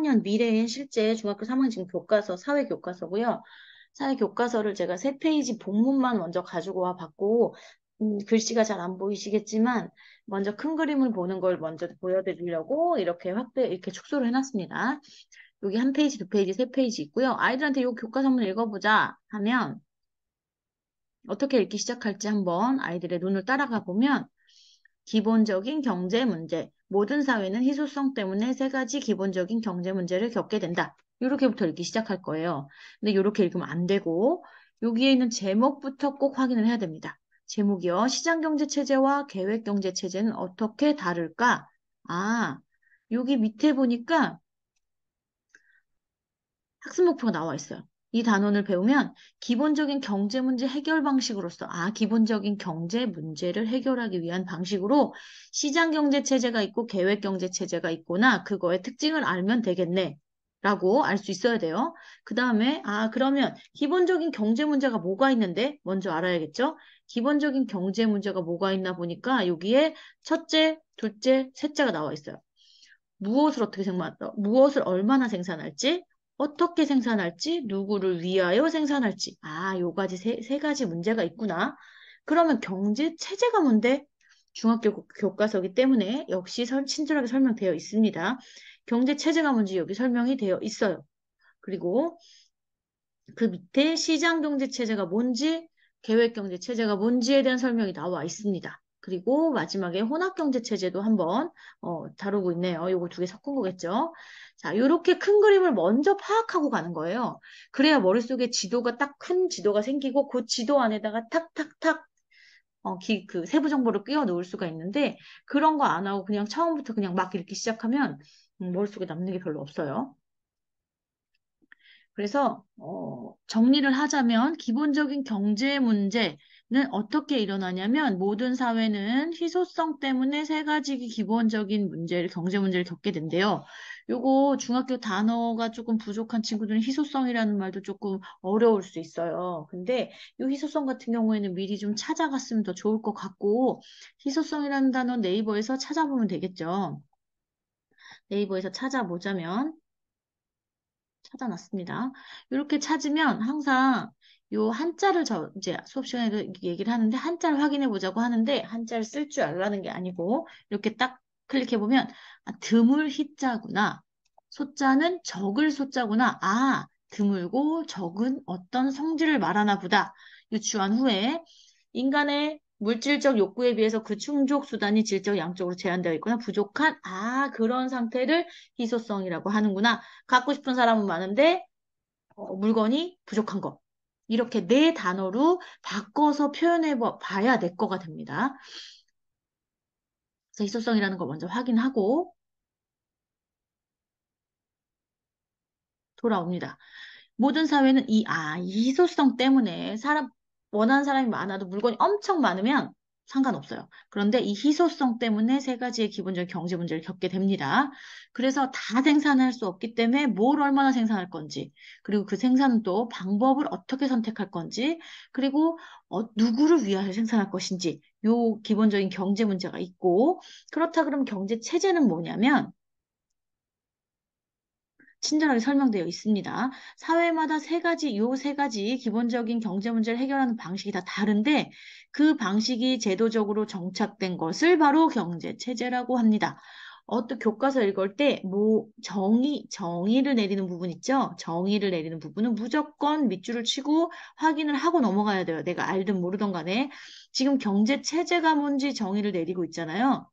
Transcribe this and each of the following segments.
3학년 미래인 실제 중학교 3학년 지금 교과서, 사회 교과서고요. 사회 교과서를 제가 3페이지 본문만 먼저 가지고 와 봤고, 글씨가 잘 안 보이시겠지만, 먼저 큰 그림을 보는 걸 먼저 보여드리려고 이렇게 축소를 해놨습니다. 여기 한 페이지, 두 페이지, 세 페이지 있고요. 아이들한테 이 교과서 한번 읽어보자 하면, 어떻게 읽기 시작할지 한번 아이들의 눈을 따라가 보면, 기본적인 경제 문제. 모든 사회는 희소성 때문에 세 가지 기본적인 경제 문제를 겪게 된다. 이렇게부터 읽기 시작할 거예요. 근데 이렇게 읽으면 안 되고 여기에 있는 제목부터 꼭 확인을 해야 됩니다. 제목이요. 시장경제체제와 계획경제체제는 어떻게 다를까? 아, 여기 밑에 보니까 학습 목표가 나와 있어요. 이 단원을 배우면 기본적인 경제 문제 해결 방식으로서, 기본적인 경제 문제를 해결하기 위한 방식으로 시장 경제 체제가 있고 계획 경제 체제가 있구나. 그거의 특징을 알면 되겠네. 라고 알 수 있어야 돼요. 그 다음에, 그러면 기본적인 경제 문제가 뭐가 있는데? 먼저 알아야겠죠? 기본적인 경제 문제가 뭐가 있나 보니까 여기에 첫째, 둘째, 셋째가 나와 있어요. 무엇을 얼마나 생산할지, 어떻게 생산할지, 누구를 위하여 생산할지. 요 가지 세 가지 문제가 있구나. 그러면 경제 체제가 뭔데? 중학교 교과서이기 때문에 역시 친절하게 설명되어 있습니다. 경제 체제가 뭔지 여기 설명이 되어 있어요. 그리고 그 밑에 시장 경제 체제가 뭔지, 계획 경제 체제가 뭔지에 대한 설명이 나와 있습니다. 그리고 마지막에 혼합 경제 체제도 한번 다루고 있네요. 요거 두 개 섞은 거겠죠. 자, 요렇게 큰 그림을 먼저 파악하고 가는 거예요. 그래야 머릿속에 지도가 딱 큰 지도가 생기고 그 지도 안에다가 탁탁탁 그 세부 정보를 끼워 넣을 수가 있는데 그런 거 안 하고 그냥 처음부터 그냥 막 읽기 시작하면 머릿속에 남는 게 별로 없어요. 그래서 정리를 하자면 기본적인 경제 문제는 어떻게 일어나냐면 모든 사회는 희소성 때문에 세 가지 기본적인 경제 문제를 겪게 된대요. 요거 중학교 단어가 조금 부족한 친구들은 희소성이라는 말도 조금 어려울 수 있어요. 근데 이 희소성 같은 경우에는 미리 좀 찾아갔으면 더 좋을 것 같고 희소성이라는 단어 네이버에서 찾아보면 되겠죠. 네이버에서 찾아보자면 찾아놨습니다. 이렇게 찾으면 항상 요 한자를 이제 수업 시간에도 얘기를 하는데 한자를 확인해 보자고 하는데 한자를 쓸 줄 알라는 게 아니고 이렇게 딱 클릭해 보면 드물 희자구나. 소자는 적을 소자구나. 드물고 적은 어떤 성질을 말하나 보다. 유추한 후에 인간의 물질적 욕구에 비해서 그 충족 수단이 질적 양적으로 제한되어 있거나 부족한 그런 상태를 희소성이라고 하는구나. 갖고 싶은 사람은 많은데 물건이 부족한 거. 이렇게 네 단어로 바꿔서 표현해 봐야 내 거가 됩니다. 그래서 희소성이라는 걸 먼저 확인하고 돌아옵니다. 모든 사회는 이 희소성 때문에 원하는 사람이 많아도 물건이 엄청 많으면 상관없어요. 그런데 이 희소성 때문에 세 가지의 기본적인 경제 문제를 겪게 됩니다. 그래서 다 생산할 수 없기 때문에 뭘 얼마나 생산할 건지, 그리고 그 생산은 또 방법을 어떻게 선택할 건지, 그리고 누구를 위하여 생산할 것인지, 요 기본적인 경제 문제가 있고, 그렇다 그러면 경제 체제는 뭐냐면, 친절하게 설명되어 있습니다. 사회마다 요 세 가지 기본적인 경제 문제를 해결하는 방식이 다 다른데 그 방식이 제도적으로 정착된 것을 바로 경제 체제라고 합니다. 어떤 교과서 읽을 때 정의를 내리는 부분 있죠? 정의를 내리는 부분은 무조건 밑줄을 치고 확인을 하고 넘어가야 돼요. 내가 알든 모르든 간에. 지금 경제 체제가 뭔지 정의를 내리고 있잖아요.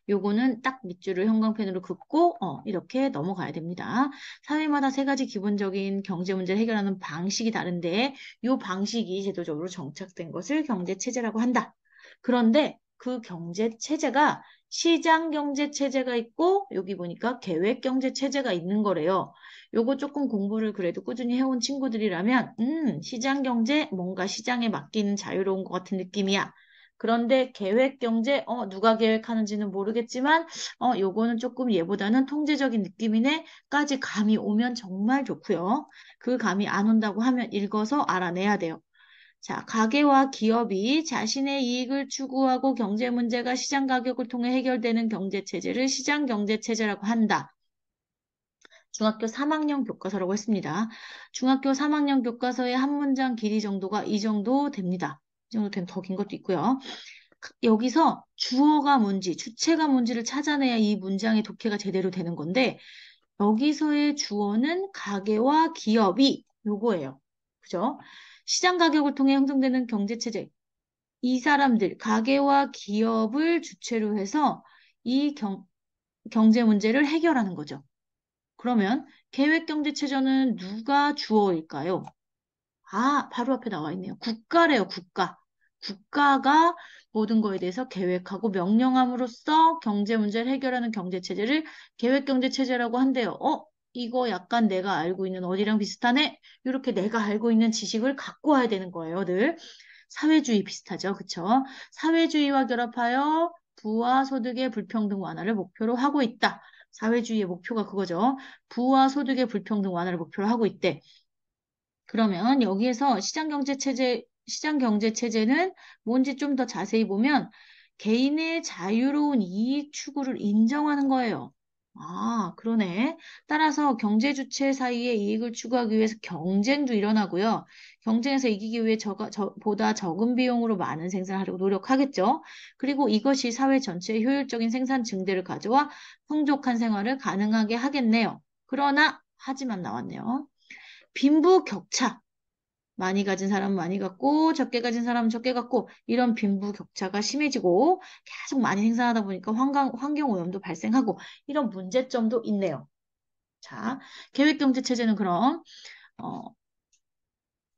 요거는 딱 밑줄을 형광펜으로 긋고 이렇게 넘어가야 됩니다. 사회마다 세 가지 기본적인 경제 문제를 해결하는 방식이 다른데 요 방식이 제도적으로 정착된 것을 경제 체제라고 한다. 그런데 그 경제 체제가 시장 경제 체제가 있고 여기 보니까 계획 경제 체제가 있는 거래요. 요거 조금 공부를 그래도 꾸준히 해온 친구들이라면 시장 경제 뭔가 시장에 맡기는 자유로운 것 같은 느낌이야. 그런데 계획 경제, 누가 계획하는지는 모르겠지만, 요거는 조금 얘보다는 통제적인 느낌이네까지 감이 오면 정말 좋고요. 그 감이 안 온다고 하면 읽어서 알아내야 돼요. 자, 가게와 기업이 자신의 이익을 추구하고 경제 문제가 시장 가격을 통해 해결되는 경제 체제를 시장 경제 체제라고 한다. 중학교 3학년 교과서라고 했습니다. 중학교 3학년 교과서의 한 문장 길이 정도가 이 정도 됩니다. 이 정도 되면 더 긴 것도 있고요. 여기서 주어가 뭔지, 주체가 뭔지를 찾아내야 이 문장의 독해가 제대로 되는 건데, 여기서의 주어는 가게와 기업이 요거예요. 그죠? 시장 가격을 통해 형성되는 경제체제. 이 사람들, 가게와 기업을 주체로 해서 이 경제 문제를 해결하는 거죠. 그러면 계획경제체제는 누가 주어일까요? 아, 바로 앞에 나와 있네요. 국가래요, 국가. 국가가 모든 거에 대해서 계획하고 명령함으로써 경제 문제를 해결하는 경제체제를 계획경제체제라고 한대요. 이거 약간 내가 알고 있는 어디랑 비슷하네? 이렇게 내가 알고 있는 지식을 갖고 와야 되는 거예요, 늘. 사회주의 비슷하죠, 그쵸? 사회주의와 결합하여 부와 소득의 불평등 완화를 목표로 하고 있다. 사회주의의 목표가 그거죠. 부와 소득의 불평등 완화를 목표로 하고 있대. 그러면 여기에서 시장경제체제는 뭔지 좀 더 자세히 보면 개인의 자유로운 이익 추구를 인정하는 거예요. 아, 그러네. 따라서 경제 주체 사이의 이익을 추구하기 위해서 경쟁도 일어나고요. 경쟁에서 이기기 위해 보다 적은 비용으로 많은 생산을 하려고 노력하겠죠. 그리고 이것이 사회 전체의 효율적인 생산 증대를 가져와 풍족한 생활을 가능하게 하겠네요. 그러나, 하지만 나왔네요. 빈부격차. 많이 가진 사람은 많이 갖고 적게 가진 사람은 적게 갖고 이런 빈부격차가 심해지고 계속 많이 생산하다 보니까 환경오염도 발생하고 이런 문제점도 있네요. 자, 계획경제체제는 그럼 어,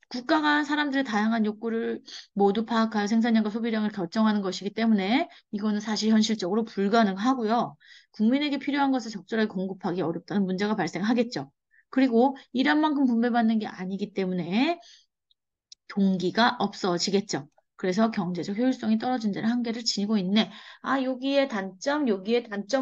국가가 사람들의 다양한 욕구를 모두 파악하여 생산량과 소비량을 결정하는 것이기 때문에 이거는 사실 현실적으로 불가능하고요. 국민에게 필요한 것을 적절하게 공급하기 어렵다는 문제가 발생하겠죠. 그리고 일한 만큼 분배받는 게 아니기 때문에 동기가 없어지겠죠. 그래서 경제적 효율성이 떨어진 데는 한계를 지니고 있네. 아, 여기에 단점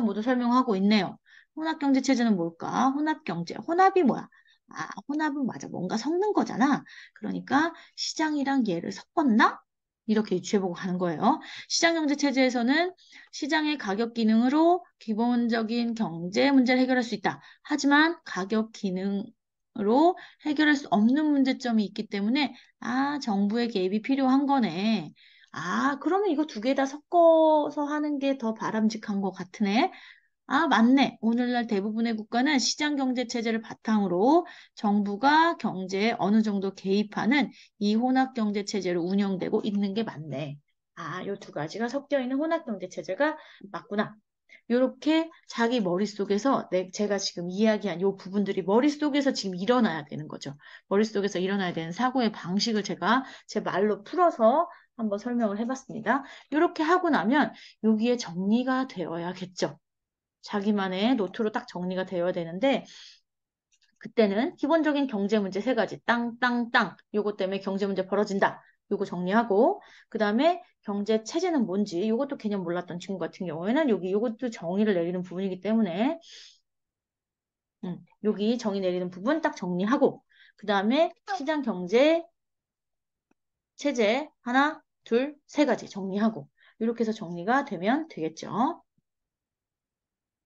모두 설명하고 있네요. 혼합경제체제는 뭘까? 혼합경제. 혼합이 뭐야? 아, 혼합은 맞아. 뭔가 섞는 거잖아. 그러니까 시장이랑 얘를 섞었나? 이렇게 유추해보고 가는 거예요. 시장경제체제에서는 시장의 가격 기능으로 기본적인 경제 문제를 해결할 수 있다. 하지만 가격 기능으로 해결할 수 없는 문제점이 있기 때문에 아, 정부의 개입이 필요한 거네. 아, 그러면 이거 두 개 다 섞어서 하는 게 더 바람직한 것 같으네. 아, 맞네. 오늘날 대부분의 국가는 시장 경제 체제를 바탕으로 정부가 경제에 어느 정도 개입하는 이 혼합 경제 체제로 운영되고 있는 게 맞네. 아, 요 두 가지가 섞여 있는 혼합 경제 체제가 맞구나. 요렇게 자기 머릿속에서 제가 지금 이야기한 요 부분들이 머릿속에서 지금 일어나야 되는 거죠. 머릿속에서 일어나야 되는 사고의 방식을 제가 제 말로 풀어서 한번 설명을 해봤습니다. 이렇게 하고 나면 여기에 정리가 되어야겠죠. 자기만의 노트로 딱 정리가 되어야 되는데 그때는 기본적인 경제 문제 세 가지 땅땅땅 요거 때문에 경제 문제 벌어진다. 요거 정리하고 그 다음에 경제 체제는 뭔지 요것도 개념 몰랐던 친구 같은 경우에는 요것도 정의를 내리는 부분이기 때문에 여기 정의 내리는 부분 딱 정리하고 그 다음에 시장 경제 체제 하나, 둘, 세 가지 정리하고 이렇게 해서 정리가 되면 되겠죠.